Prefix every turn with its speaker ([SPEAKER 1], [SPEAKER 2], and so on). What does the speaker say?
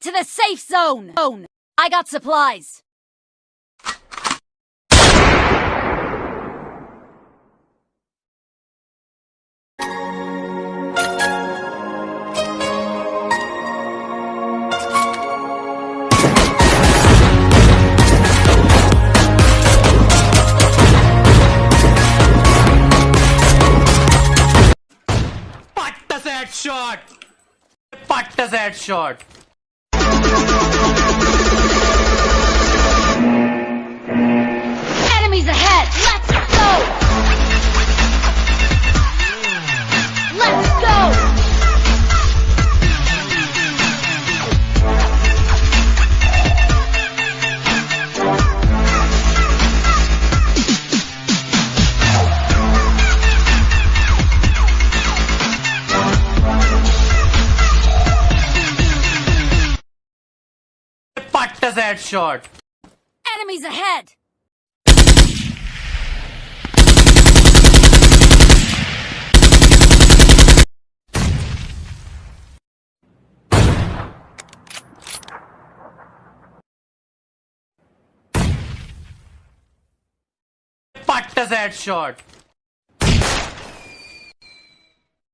[SPEAKER 1] Get to the safe zone! I got supplies.
[SPEAKER 2] Headshot! Headshot!
[SPEAKER 1] Enemies ahead! Let's go! Let's go!
[SPEAKER 2] Headshot!
[SPEAKER 1] Enemies ahead!
[SPEAKER 2] Headshot!